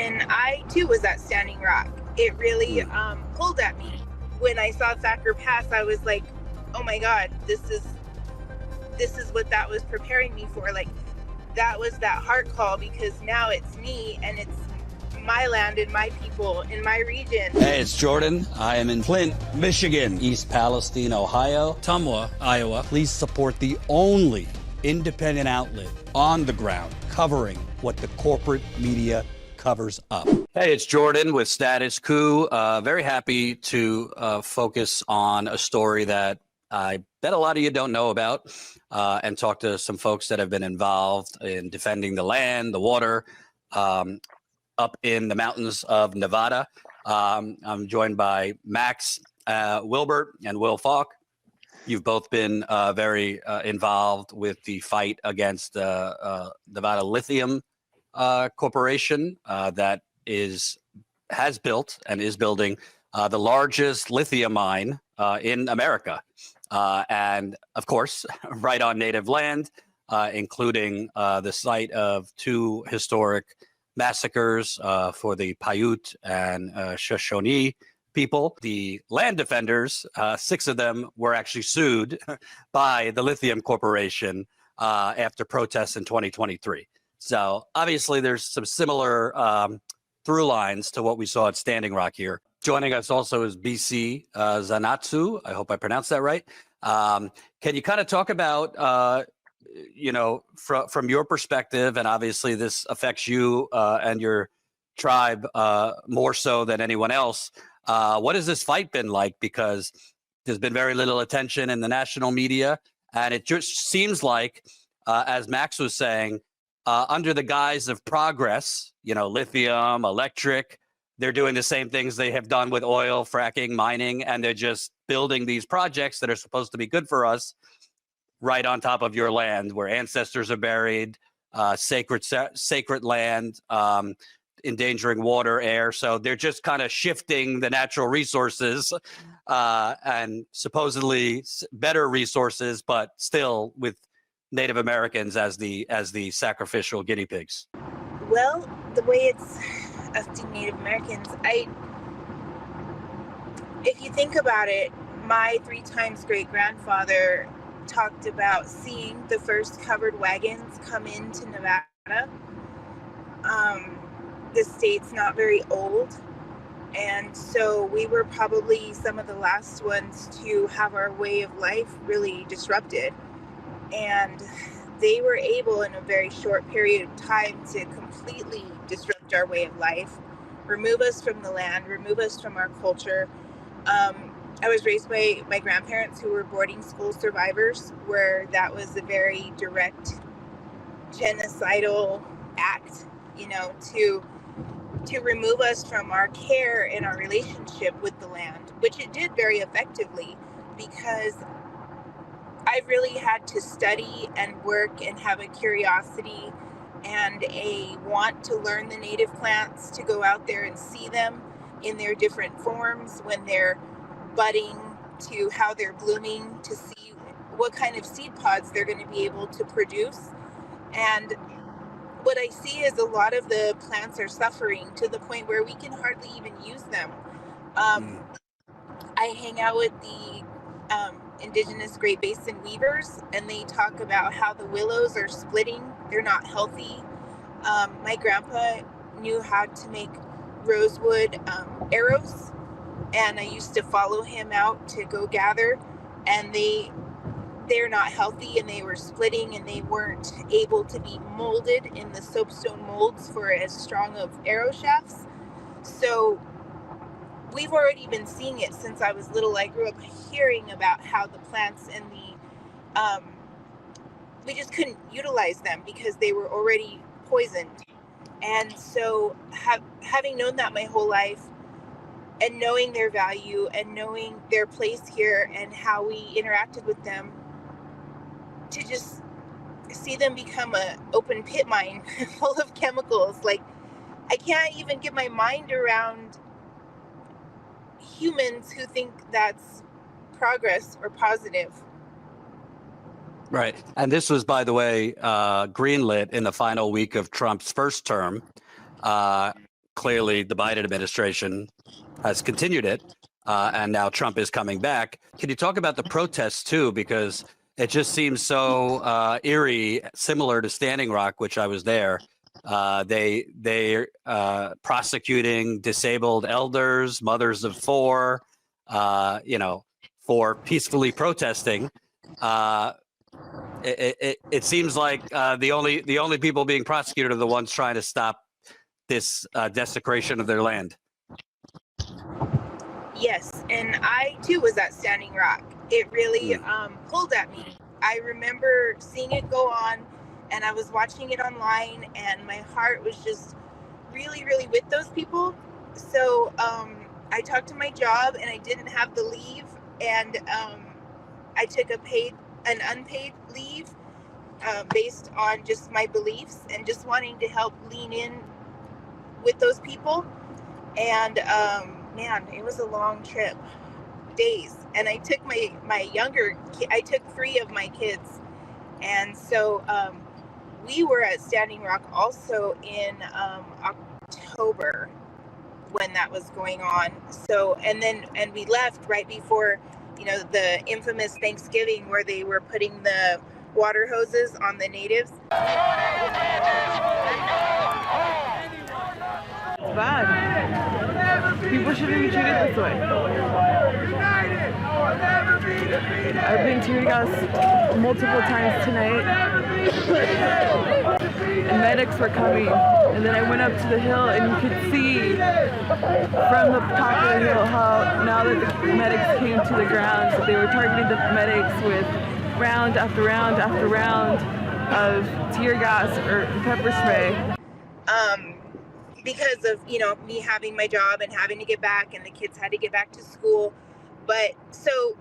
And I too was at Standing Rock. It really pulled at me. When I saw Thacker Pass, I was like, oh my God, this is what that was preparing me for. Like, that was that heart call, because now it's me and it's my land and my people in my region. Hey, it's Jordan. I am in Flint, Michigan, East Palestine, Ohio, Tumwa, Iowa. Please support the only independent outlet on the ground covering what the corporate media covers up. Hey, it's Jordan with Status Coup. Very happy to focus on a story that I bet a lot of you don't know about, and talk to some folks that have been involved in defending the land, the water, up in the mountains of Nevada. I'm joined by Max Wilbert and Will Falk. You've both been very involved with the fight against Nevada Lithium Corporation that has built and is building the largest lithium mine in America. And of course, right on native land, including the site of two historic massacres for the Paiute and Shoshone people. The land defenders, 6 of them were actually sued by the Lithium Corporation after protests in 2023. So obviously there's some similar through lines to what we saw at Standing Rock here. Joining us also is Bhie-Cie, Zahn-Nahtzu. I hope I pronounced that right. Can you kind of talk about from your perspective, and obviously this affects you and your tribe more so than anyone else. What has this fight been like? Because there's been very little attention in the national media, and it just seems like, as Max was saying, under the guise of progress, lithium, electric, they're doing the same things they have done with oil, fracking, mining, and they're just building these projects that are supposed to be good for us right on top of your land where ancestors are buried, sacred land, endangering water, air. So they're just kind of shifting the natural resources and supposedly better resources, but still with Native Americans as the sacrificial guinea pigs. Well, the way it's affecting Native Americans, if you think about it, my 3 times great-grandfather talked about seeing the first covered wagons come into Nevada. The state's not very old, and so we were probably some of the last ones to have our way of life really disrupted. And they were able in a very short period of time to completely disrupt our way of life, remove us from the land, remove us from our culture. I was raised by my grandparents who were boarding school survivors, where that was a very direct genocidal act, to remove us from our care and our relationship with the land, which it did very effectively, because I really had to study and work and have a curiosity and a want to learn the native plants, to go out there and see them in their different forms when they're budding, to how they're blooming, to see what kind of seed pods they're going to be able to produce. And what I see is a lot of the plants are suffering to the point where we can hardly even use them. I hang out with the indigenous Great Basin weavers, and they talk about how the willows are splitting. They're not healthy. My grandpa knew how to make rosewood arrows, and I used to follow him out to go gather, and they're not healthy, and they were splitting, and they weren't able to be molded in the soapstone molds for as strong of arrow shafts. So we've already been seeing it since I was little. I grew up hearing about how the plants and we just couldn't utilize them because they were already poisoned. And so having known that my whole life, and knowing their value and knowing their place here and how we interacted with them, to just see them become an open pit mine full of chemicals. Like, I can't even get my mind around humans who think that's progress or positive. Right. And this was, by the way, greenlit in the final week of Trump's first term. clearly the Biden administration has continued it, and now Trump is coming back. Can you talk about the protests too? Because it just seems so eerie, similar to Standing Rock, which I was there. They're prosecuting disabled elders, mothers of four, for peacefully protesting. It seems like the only people being prosecuted are the ones trying to stop this desecration of their land. Yes, and I too was at Standing Rock. It really pulled at me. I remember seeing it go on, and I was watching it online, and my heart was just really, really with those people. So I talked to my job, and I didn't have the leave, and I took an unpaid leave based on just my beliefs and just wanting to help lean in with those people. And man, it was a long trip, days. And I took I took 3 of my kids. And so we were at Standing Rock also in October when that was going on. So, and we left right before, the infamous Thanksgiving where they were putting the water hoses on the natives. Bad. People shouldn't be treated this way. I've been tear gassed multiple times tonight. And medics were coming. And then I went up to the hill, and you could see from the top of the hill how now that the medics came to the ground, so they were targeting the medics with round after round after round of tear gas or pepper spray. Because of, me having my job and having to get back, and the kids had to get back to school. But so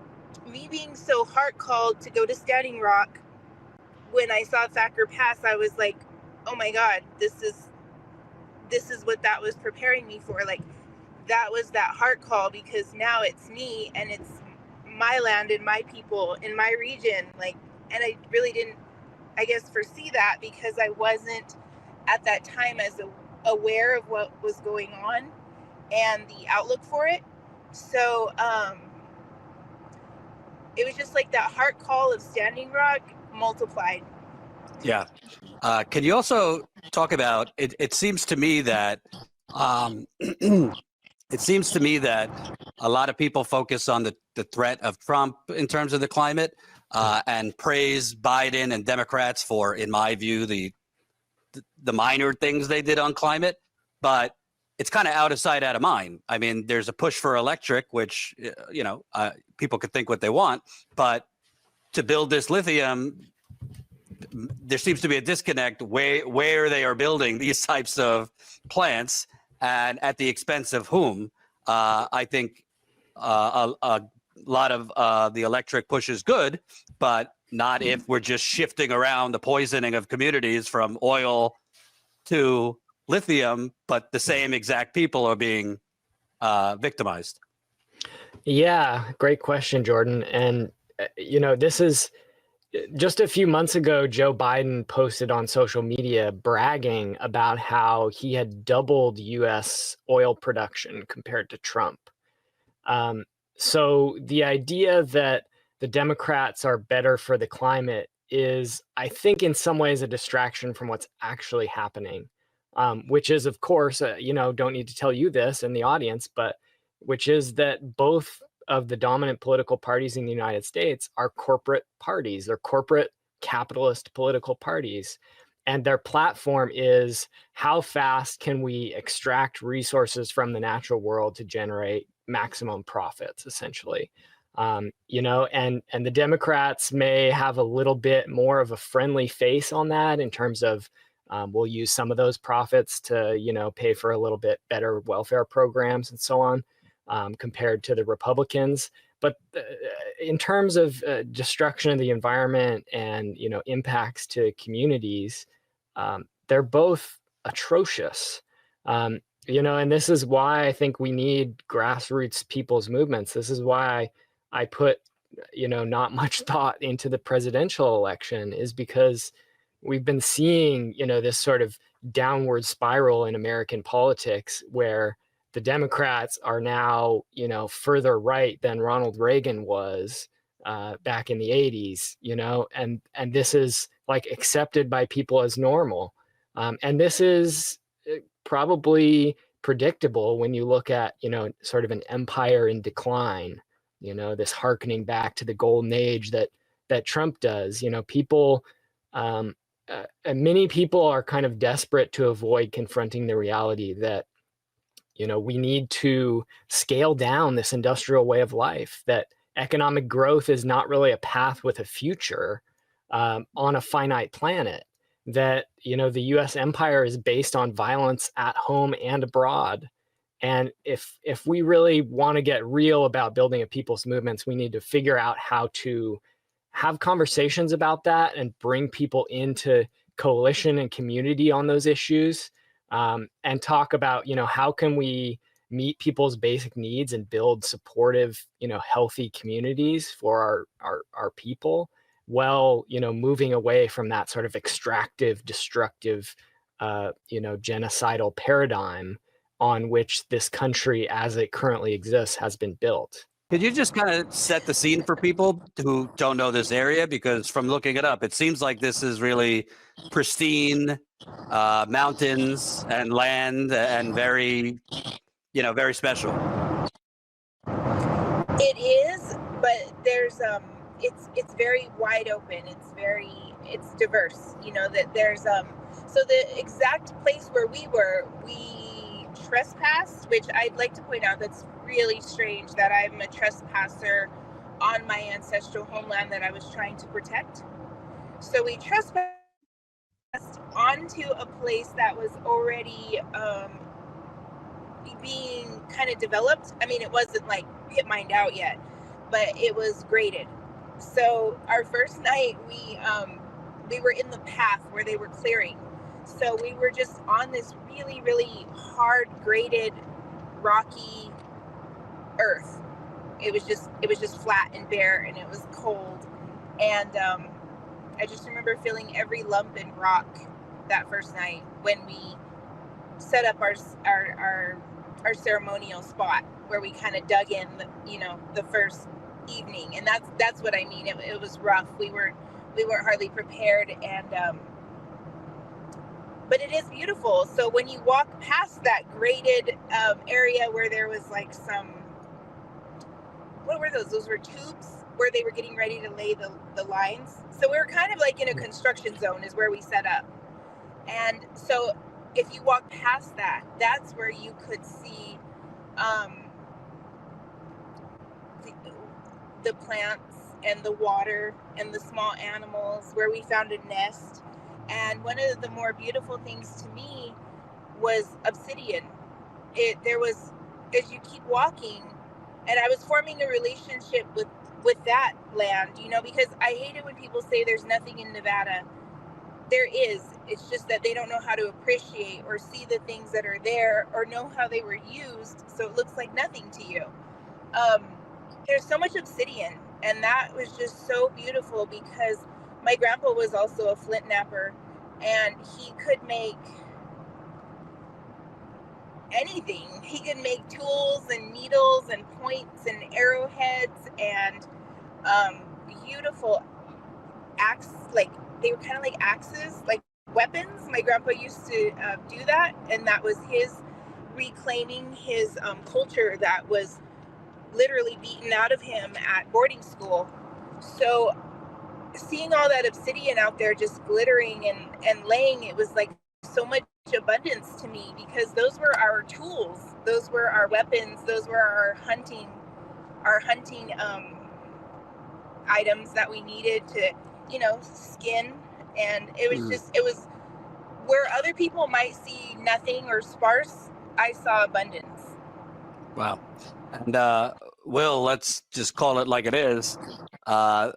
me being so heart called to go to Standing Rock, when I saw Thacker Pass, I was like, oh my God, this is what that was preparing me for. Like, that was that heart call, because now it's me and it's my land and my people in my region. Like, and I really didn't, I guess, foresee that, because I wasn't at that time as aware of what was going on and the outlook for it. So it was just like that heart call of Standing Rock multiplied. Yeah. Can you also talk about it seems to me that a lot of people focus on the threat of Trump in terms of the climate, and praise Biden and Democrats for, in my view, the minor things they did on climate, but it's kind of out of sight, out of mind. I mean, there's a push for electric, which, people could think what they want, but to build this lithium, there seems to be a disconnect where they are building these types of plants and at the expense of whom. I think a lot of the electric push is good, but not if we're just shifting around the poisoning of communities from oil to lithium, but the same exact people are being victimized. Yeah, great question, Jordan. And, this is just a few months ago, Joe Biden posted on social media bragging about how he had doubled U.S. oil production compared to Trump. So the idea that the Democrats are better for the climate is, I think, in some ways a distraction from what's actually happening, which is, of course, don't need to tell you this in the audience, but which is that both of the dominant political parties in the United States are corporate parties. They're corporate capitalist political parties. And their platform is, how fast can we extract resources from the natural world to generate maximum profits, essentially. And the Democrats may have a little bit more of a friendly face on that in terms of we'll use some of those profits to, pay for a little bit better welfare programs and so on, compared to the Republicans. But in terms of destruction of the environment and, impacts to communities, they're both atrocious. And this is why I think we need grassroots people's movements. This is why I put, not much thought into the presidential election, is because we've been seeing, this sort of downward spiral in American politics where the Democrats are now, further right than Ronald Reagan was back in the 80s, and this is like accepted by people as normal. And this is probably predictable when you look at, sort of an empire in decline, this hearkening back to the golden age that Trump does. People, many people are kind of desperate to avoid confronting the reality that, we need to scale down this industrial way of life, that economic growth is not really a path with a future on a finite planet, that, the US empire is based on violence at home and abroad. And if we really want to get real about building a people's movements, we need to figure out how to have conversations about that and bring people into coalition and community on those issues, and talk about, how can we meet people's basic needs and build supportive, healthy communities for our people, while, moving away from that sort of extractive, destructive, genocidal paradigm on which this country as it currently exists has been built. Could you just kind of set the scene for people who don't know this area? Because from looking it up, it seems like this is really pristine mountains and land and very, very special. It is, but there's it's very wide open. It's diverse. That there's so the exact place where we trespassed, which I'd like to point out that's really strange that I'm a trespasser on my ancestral homeland that I was trying to protect. So we trespassed onto a place that was already being kind of developed. I mean, it wasn't like pit mined out yet, but it was graded. So our first night we were in the path where they were clearing. So we were just on this really, really hard graded, rocky earth. It was just flat and bare, and it was cold. And I just remember feeling every lump and rock that first night when we set up our ceremonial spot where we kind of dug in, the first evening. And that's what I mean. It was rough. We weren't hardly prepared, and but it is beautiful. So when you walk past that graded area where there was like some, what were those? Those were tubes where they were getting ready to lay the lines. So we were kind of like in a construction zone is where we set up. And so if you walk past that, that's where you could see the plants and the water and the small animals, where we found a nest. And one of the more beautiful things to me was obsidian. There was, as you keep walking, and I was forming a relationship with that land, because I hate it when people say there's nothing in Nevada. There is. It's just that they don't know how to appreciate or see the things that are there or know how they were used, so it looks like nothing to you. There's so much obsidian, and that was just so beautiful because my grandpa was also a flint knapper, and he could make anything. He could make tools and needles and points and arrowheads and beautiful axe, like they were kind of like axes, like weapons. My grandpa used to do that, and that was his reclaiming his culture that was literally beaten out of him at boarding school. So seeing all that obsidian out there just glittering and laying, it was like so much abundance to me, because those were our tools, those were our weapons, those were our hunting items that we needed to skin. And it was just, it was where other people might see nothing or sparse, I saw abundance. Wow. And Will, let's just call it like it is. A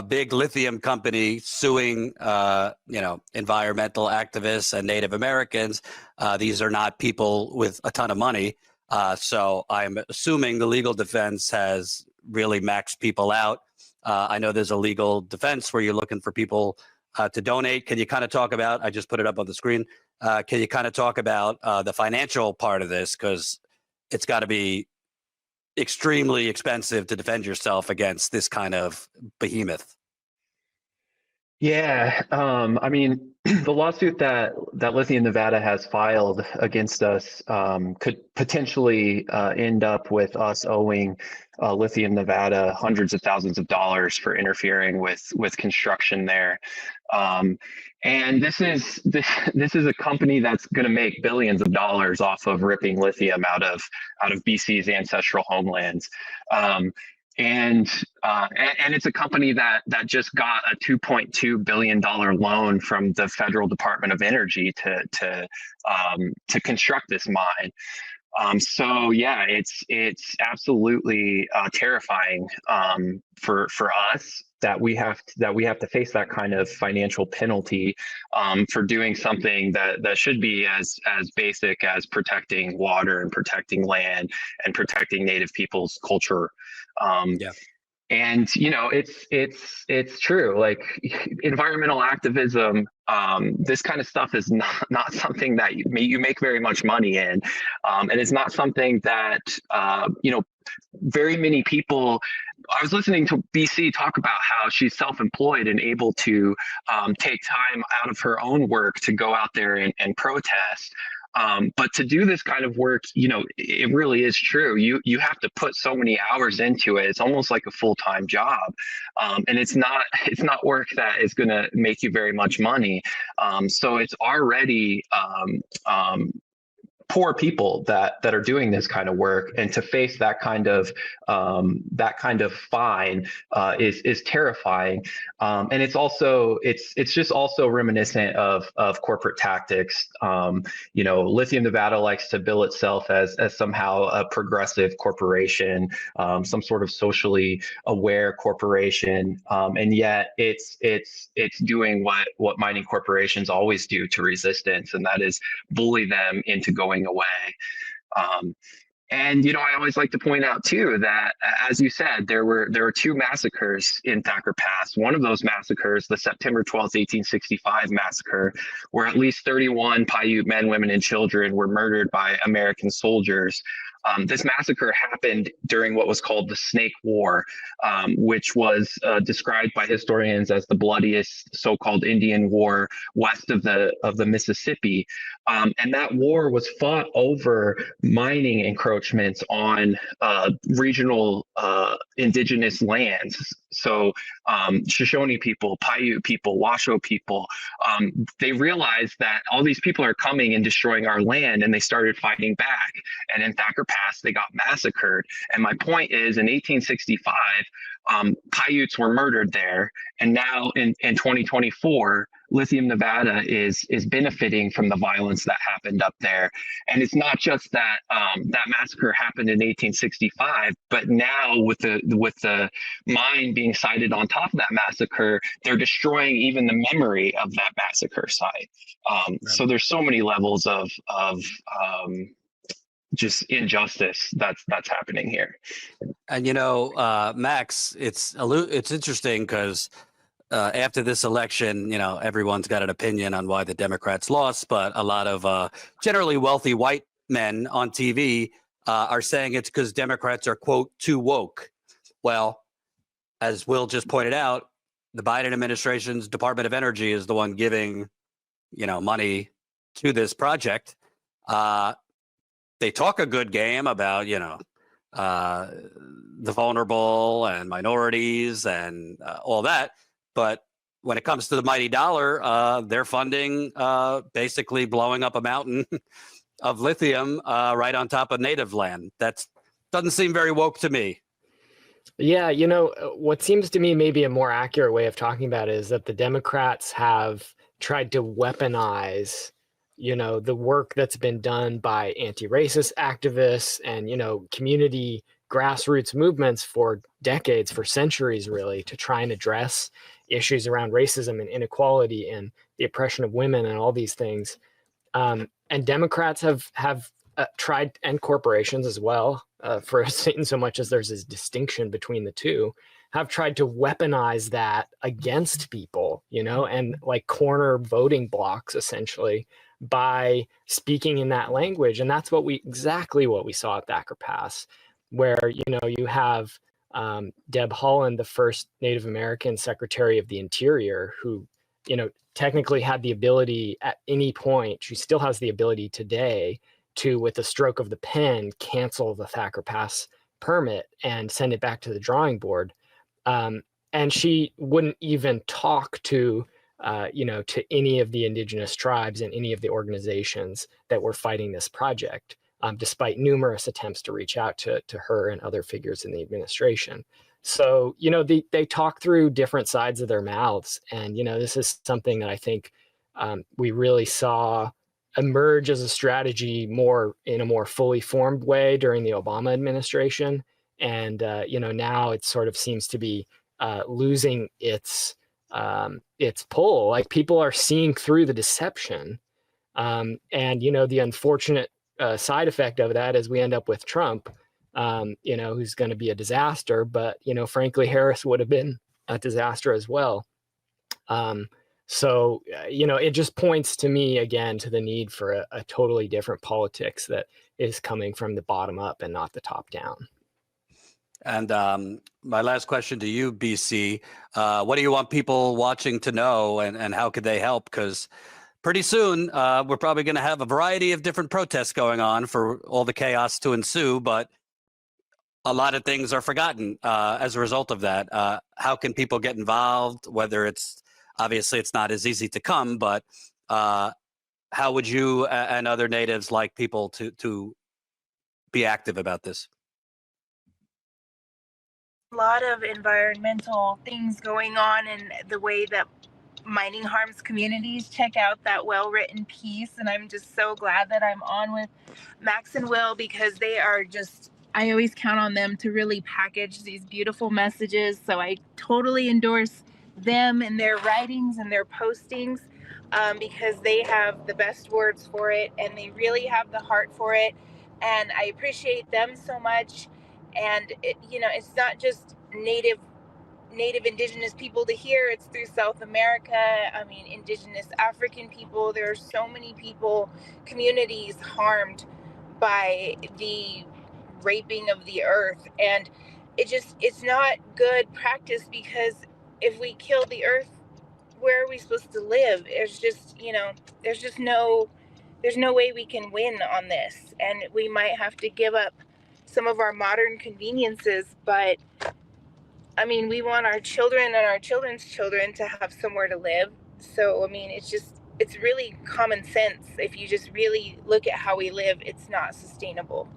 big lithium company suing, environmental activists and Native Americans. These are not people with a ton of money. So I'm assuming the legal defense has really maxed people out. I know there's a legal defense where you're looking for people to donate. Can you kind of talk about, I just put it up on the screen. Can you kind of talk about the financial part of this? Because it's got to be extremely expensive to defend yourself against this kind of behemoth. Yeah, I mean, the lawsuit that Lithium Nevada has filed against us could potentially end up with us owing Lithium Nevada hundreds of thousands of dollars for interfering with construction there. And this is a company that's going to make billions of dollars off of ripping lithium out of Bhie-Cie's ancestral homelands. And it's a company that just got a $2.2 billion loan from the Federal Department of Energy to construct this mine. So yeah, it's absolutely terrifying for us that we have to face that kind of financial penalty for doing something that should be as basic as protecting water and protecting land and protecting Native people's culture. Yeah. And it's true. Like environmental activism, this kind of stuff is not something that you make very much money in, and it's not something that very many people. I was listening to Bhie-Cie talk about how she's self-employed and able to take time out of her own work to go out there and protest. But to do this kind of work, it really is true. You have to put so many hours into it. It's almost like a full-time job. And it's not work that is going to make you very much money. So it's already poor people that are doing this kind of work, and to face that kind of fine is terrifying. And it's just also reminiscent of corporate tactics. Lithium Nevada likes to bill itself as somehow a progressive corporation, some sort of socially aware corporation, and yet it's doing what mining corporations always do to resistance, and that is bully them into going away. And I always like to point out too that, as you said, there were two massacres in Thacker Pass. One of those massacres, the September 12th, 1865 massacre, where at least 31 Paiute men, women, and children were murdered by American soldiers. This massacre happened during what was called the Snake War, which was described by historians as the bloodiest so-called Indian War west of the Mississippi. And that war was fought over mining encroachments on regional indigenous lands. So Shoshone people, Paiute people, Washoe people, they realized that all these people are coming and destroying our land, and they started fighting back. And in Thacker Pass, they got massacred. And my point is, in 1865, Paiutes were murdered there. And now in 2024, Lithium Nevada is benefiting from the violence that happened up there. And it's not just that that massacre happened in 1865, but now with the mine being sited on top of that massacre, they're destroying even the memory of that massacre site. So there's so many levels of just injustice that's happening here. And Max, it's interesting because after this election, everyone's got an opinion on why the Democrats lost, but a lot of generally wealthy white men on TV are saying it's because Democrats are, quote, too woke. Well, as Will just pointed out, the Biden administration's Department of Energy is the one giving, money to this project. They talk a good game about, the vulnerable and minorities and all that. But when it comes to the mighty dollar, they're funding basically blowing up a mountain of lithium right on top of native land. That doesn't seem very woke to me. Yeah, what seems to me maybe a more accurate way of talking about it is that the Democrats have tried to weaponize the work that's been done by anti-racist activists and, community grassroots movements for decades, for centuries, really, to try and address issues around racism and inequality and the oppression of women and all these things. And Democrats have tried, and corporations as well, for in so much as there's this distinction between the two, have tried to weaponize that against people, and like corner voting blocks essentially by speaking in that language. And that's exactly what we saw at Thacker Pass, where, you have Deb Haaland, the first Native American Secretary of the Interior, who, technically had the ability at any point, she still has the ability today to, with a stroke of the pen, cancel the Thacker Pass permit and send it back to the drawing board. And she wouldn't even talk to, to any of the indigenous tribes and any of the organizations that were fighting this project, despite numerous attempts to reach out to her and other figures in the administration. So, they talk through different sides of their mouths. And, this is something that I think we really saw emerge as a strategy in a more fully formed way during the Obama administration. And, now it sort of seems to be losing its pull. Like, people are seeing through the deception. And, the unfortunate side effect of that is we end up with Trump, who's going to be a disaster. But, frankly, Harris would have been a disaster as well. So, it just points to me again to the need for a totally different politics that is coming from the bottom up and not the top down. And my last question to you, Bhie-Cie, what do you want people watching to know, and how could they help? Because pretty soon we're probably going to have a variety of different protests going on for all the chaos to ensue, but a lot of things are forgotten as a result of that. How can people get involved, whether obviously it's not as easy to come, but how would you and other natives like people to be active about this? A lot of environmental things going on, and the way that mining harms communities. Check out that well-written piece. And I'm just so glad that I'm on with Max and Will, because they are just, I always count on them to really package these beautiful messages. So I totally endorse them and their writings and their postings, because they have the best words for it and they really have the heart for it. And I appreciate them so much. And it's not just native indigenous people to here, it's through South America. I mean, indigenous African people. There are so many people, communities harmed by the raping of the earth. And it's not good practice, because if we kill the earth, where are we supposed to live? There's no way we can win on this. And we might have to give up some of our modern conveniences, but I mean, we want our children and our children's children to have somewhere to live. So, I mean, it's really common sense. If you just really look at how we live, it's not sustainable.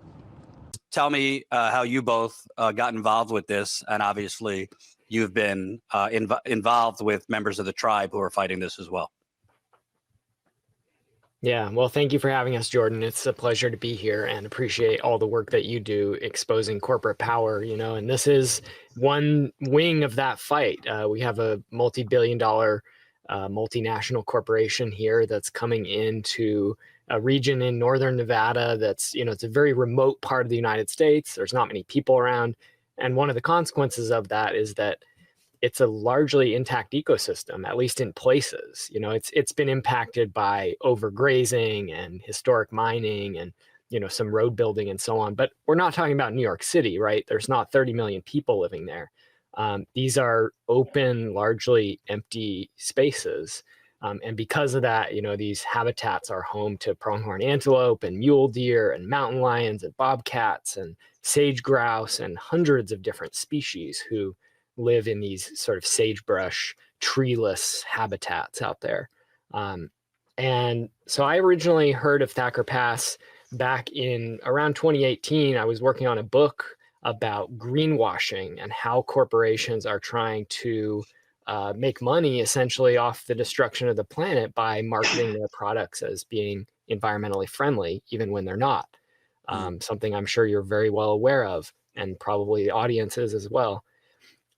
Tell me how you both got involved with this. And obviously, you've been involved with members of the tribe who are fighting this as well. Yeah, well, thank you for having us, Jordan. It's a pleasure to be here, and appreciate all the work that you do exposing corporate power, and this is one wing of that fight. We have a multi-billion-dollar multinational corporation here that's coming into a region in northern Nevada that's, it's a very remote part of the United States. There's not many people around. And one of the consequences of that is that it's a largely intact ecosystem, at least in places. It's been impacted by overgrazing and historic mining and, some road building and so on. But we're not talking about New York City, right? There's not 30 million people living there. These are open, largely empty spaces. And because of that, these habitats are home to pronghorn antelope and mule deer and mountain lions and bobcats and sage grouse and hundreds of different species who live in these sort of sagebrush, treeless habitats out there. And so I originally heard of Thacker Pass back in around 2018. I was working on a book about greenwashing and how corporations are trying to make money essentially off the destruction of the planet by marketing their products as being environmentally friendly, even when they're not. Something I'm sure you're very well aware of, and probably the audience is as well.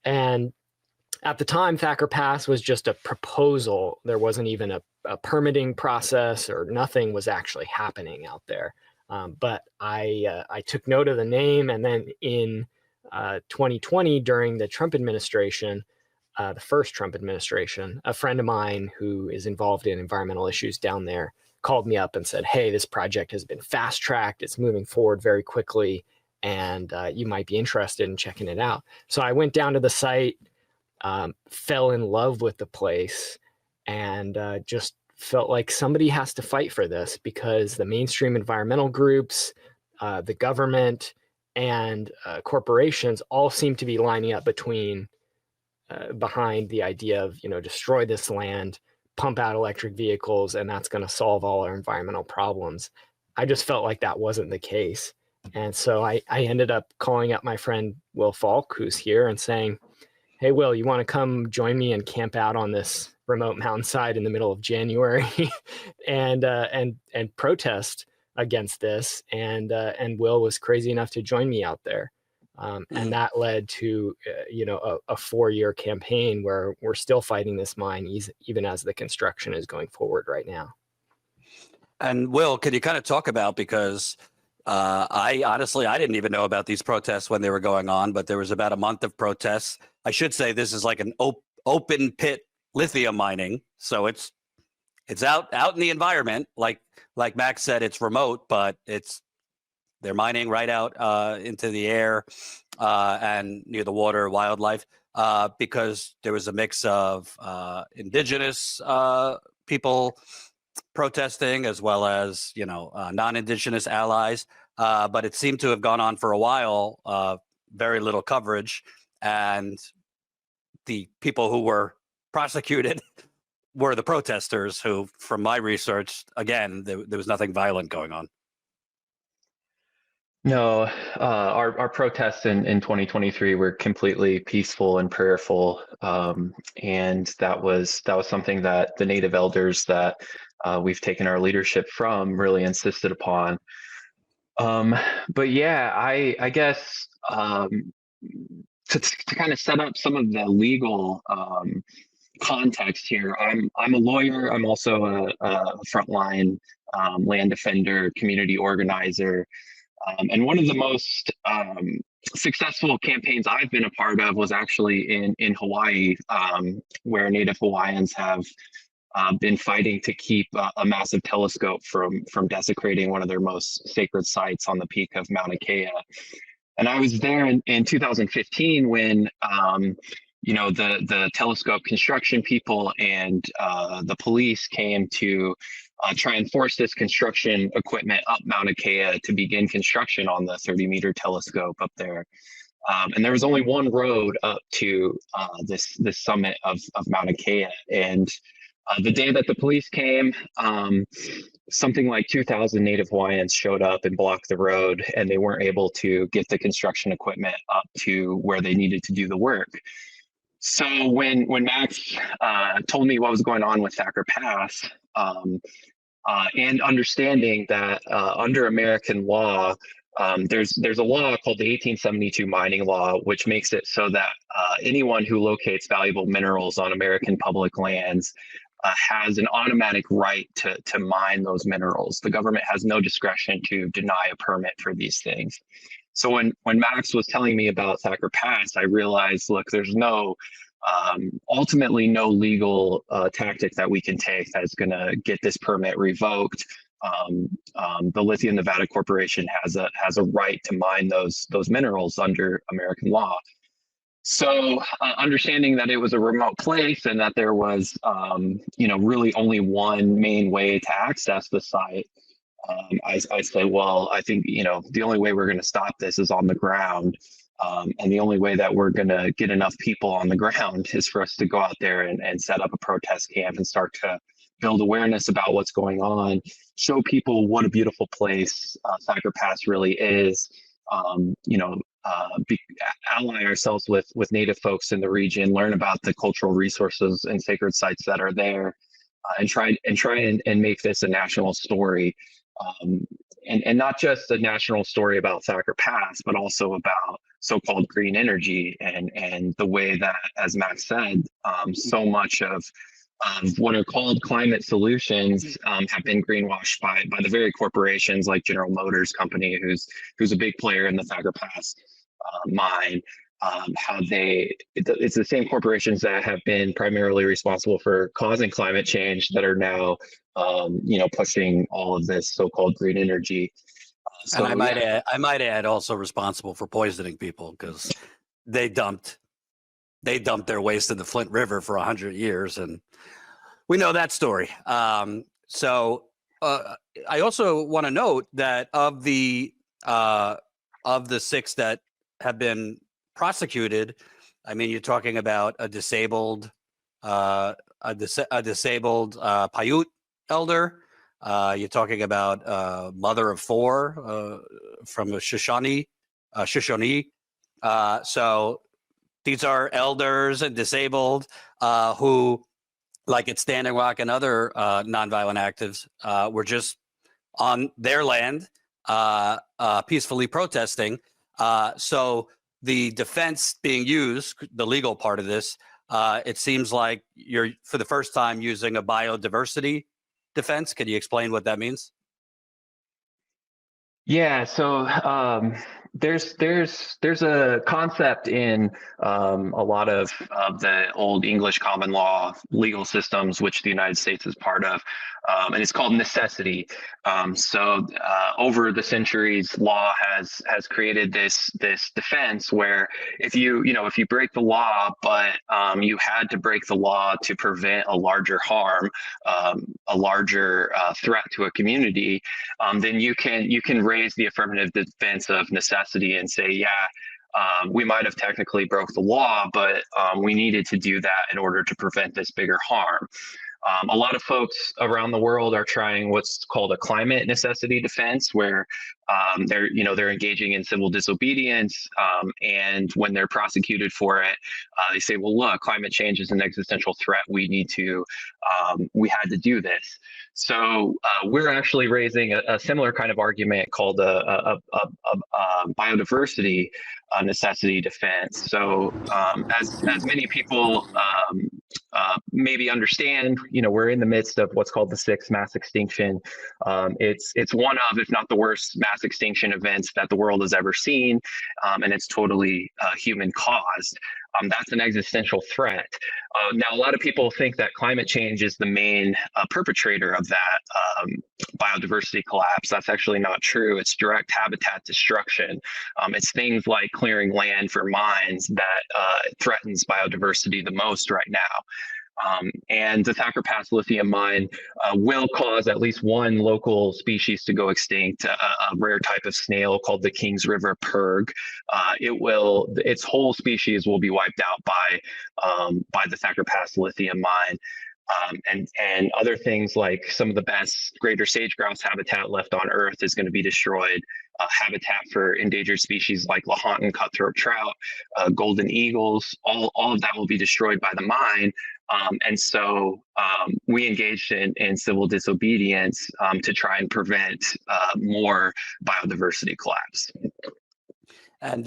And at the time, Thacker Pass was just a proposal. There wasn't even a permitting process, or nothing was actually happening out there. But I took note of the name, and then in 2020 during the Trump administration, the first Trump administration, a friend of mine who is involved in environmental issues down there called me up and said, hey, this project has been fast tracked. It's moving forward very quickly, and you might be interested in checking it out. So I went down to the site, fell in love with the place, and just felt like somebody has to fight for this, because the mainstream environmental groups, the government, and corporations all seem to be lining up behind the idea of, destroy this land, pump out electric vehicles, and that's going to solve all our environmental problems. I just felt like that wasn't the case. And so I ended up calling up my friend Will Falk, who's here, and saying, hey, Will, you want to come join me and camp out on this remote mountainside in the middle of January and protest against this? And Will was crazy enough to join me out there. And that led to, a 4-year campaign where we're still fighting this mine, even as the construction is going forward right now. And Will, can you kind of talk about, because I didn't even know about these protests when they were going on, but there was about a month of protests. I should say this is like an open pit lithium mining. So it's out in the environment. Like Max said, it's remote, but they're mining right out into the air and near the water, wildlife, because there was a mix of indigenous people protesting, as well as, non-indigenous allies. But it seemed to have gone on for a while, very little coverage. And the people who were prosecuted were the protesters who, from my research, again, there was nothing violent going on. No, our protests in 2023 were completely peaceful and prayerful, and that was something that the Native elders that we've taken our leadership from really insisted upon. But yeah, I guess to kind of set up some of the legal context here, I'm a lawyer. I'm also a frontline land defender, community organizer. And one of the most successful campaigns I've been a part of was actually in Hawaii, where Native Hawaiians have been fighting to keep a massive telescope from desecrating one of their most sacred sites on the peak of Mauna Kea. And I was there in 2015 when the telescope construction people and the police came to try and force this construction equipment up Mauna Kea to begin construction on the 30-meter telescope up there. And there was only one road up to this summit of Mauna Kea. And the day that the police came, something like 2,000 Native Hawaiians showed up and blocked the road, and they weren't able to get the construction equipment up to where they needed to do the work. So when Max told me what was going on with Thacker Pass, and understanding that under American law, there's a law called the 1872 mining law, which makes it so that anyone who locates valuable minerals on American public lands has an automatic right to mine those minerals. The government has no discretion to deny a permit for these things. So when Max was telling me about Thacker Pass, I realized, look, there's ultimately no legal tactic that we can take that's going to get this permit revoked. The Lithium Nevada Corporation has a right to mine those minerals under American law. So understanding that it was a remote place and that there was really only one main way to access the site, I say, well, I think the only way we're going to stop this is on the ground. And the only way that we're going to get enough people on the ground is for us to go out there and set up a protest camp and start to build awareness about what's going on, show people what a beautiful place Thacker Pass really is, ally ourselves with Native folks in the region, learn about the cultural resources and sacred sites that are there, and try and make this a national story. And not just a national story about Thacker Pass, but also about so-called green energy and the way that, as Max said, so much of what are called climate solutions have been greenwashed by the very corporations like General Motors Company, who's a big player in the Thacker Pass. mine. It's the same corporations that have been primarily responsible for causing climate change that are now, pushing all of this so-called green energy. And I might add also responsible for poisoning people, because they dumped their waste in the Flint River for 100 years, and we know that story. So I also want to note that of the 6 that have been prosecuted, I mean, you're talking about a disabled Paiute elder. You're talking about a mother of 4 from a Shoshone. So these are elders and disabled who, like at Standing Rock and other nonviolent actives, were just on their land peacefully protesting. So the defense being used, the legal part of this, it seems like you're for the first time using a biodiversity defense. Can you explain what that means? Yeah, so there's a concept in a lot of the old English common law legal systems, which the United States is part of, and it's called necessity. So over the centuries, law has created this defense where if you break the law, but you had to break the law to prevent a larger harm, a larger threat to a community, then you can raise the affirmative defense of necessity and say, we might have technically broke the law, but we needed to do that in order to prevent this bigger harm. A lot of folks around the world are trying what's called a climate necessity defense, where they're engaging in civil disobedience, and when they're prosecuted for it, they say, well, look, climate change is an existential threat. We had to do this. So we're actually raising a similar kind of argument called a biodiversity necessity defense. So as many people maybe understand, we're in the midst of what's called the 6th mass extinction. It's one of, if not the worst, mass extinction events that the world has ever seen, and it's totally human caused. That's an existential threat. Now, a lot of people think that climate change is the main perpetrator of that biodiversity collapse. That's actually not true. It's direct habitat destruction. It's things like clearing land for mines that threatens biodiversity the most right now. And the Thacker Pass Lithium mine will cause at least one local species to go extinct, a rare type of snail called the Kings River purg. Its whole species will be wiped out by the Thacker Pass Lithium mine. And other things like some of the best greater sage-grouse habitat left on Earth is going to be destroyed. Habitat for endangered species like Lahontan cutthroat trout, golden eagles, all of that will be destroyed by the mine. And so we engaged in civil disobedience to try and prevent more biodiversity collapse. And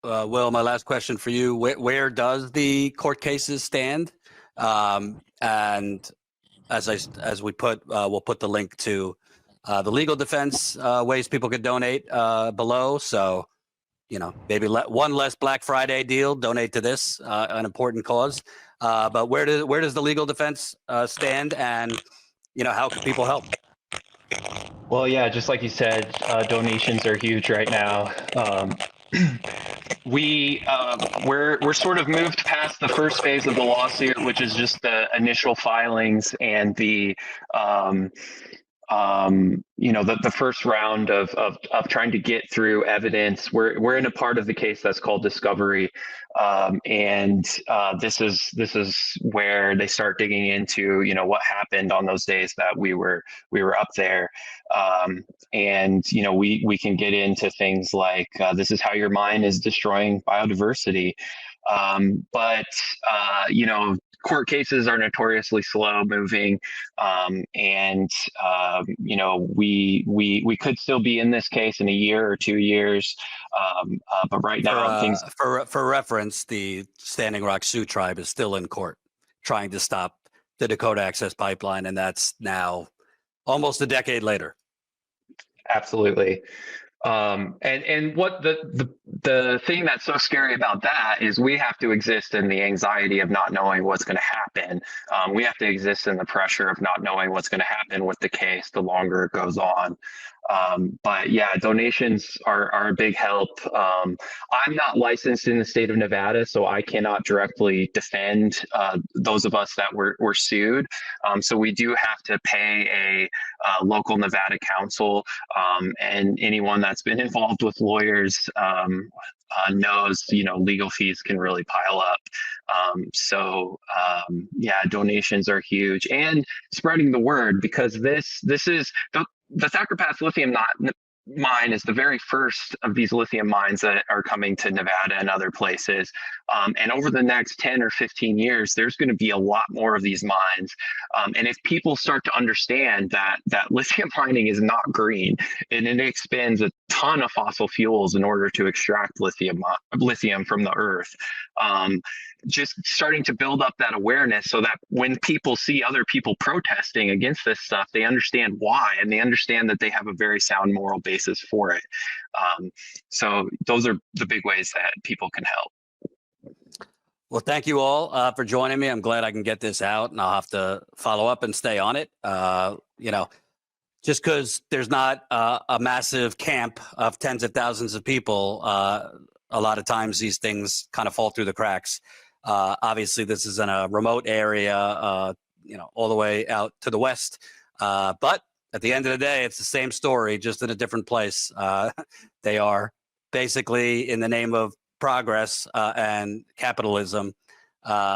Will, my last question for you: where does the court cases stand? And as we we'll put the link to the legal defense ways people could donate below. So, maybe one less Black Friday deal, donate to this, an important cause. But where does the legal defense stand, and how can people help? Well, yeah, just like you said, donations are huge right now. We're sort of moved past the first phase of the lawsuit, which is just the initial filings and the first round of trying to get through evidence. We're in a part of the case that's called discovery, and this is where they start digging into what happened on those days that we were up there, and we can get into things like this is how your mine is destroying biodiversity, but court cases are notoriously slow moving, and we could still be in this case in a year or 2 years, but right now things. For reference, the Standing Rock Sioux tribe is still in court trying to stop the Dakota Access Pipeline, and that's now almost a decade later. Absolutely. And what the thing that's so scary about that is we have to exist in the anxiety of not knowing what's going to happen. We have to exist in the pressure of not knowing what's going to happen with the case the longer it goes on. But yeah, donations are a big help. I'm not licensed in the state of Nevada, so I cannot directly defend those of us that were sued. So we do have to pay a local Nevada council, and anyone that's been involved with lawyers knows, legal fees can really pile up. Yeah, donations are huge, and spreading the word, because this is the Thacker Pass Lithium mine is the very first of these lithium mines that are coming to Nevada and other places. And over the next 10 or 15 years, there's going to be a lot more of these mines. And if people start to understand that lithium mining is not green, and it expends a ton of fossil fuels in order to extract lithium from the earth, just starting to build up that awareness so that when people see other people protesting against this stuff, they understand why, and they understand that they have a very sound moral basis for it. So those are the big ways that people can help. Well, thank you all for joining me. I'm glad I can get this out, and I'll have to follow up and stay on it. Just because there's not a massive camp of tens of thousands of people, a lot of times these things kind of fall through the cracks. Obviously, this is in a remote area, all the way out to the west. But at the end of the day, it's the same story, just in a different place. They are basically, in the name of progress and capitalism,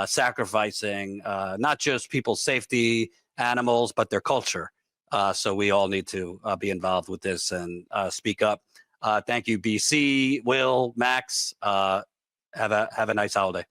sacrificing not just people's safety, animals, but their culture. So we all need to be involved with this and speak up. Thank you, Bhie-Cie, Will, Max. Have a nice holiday.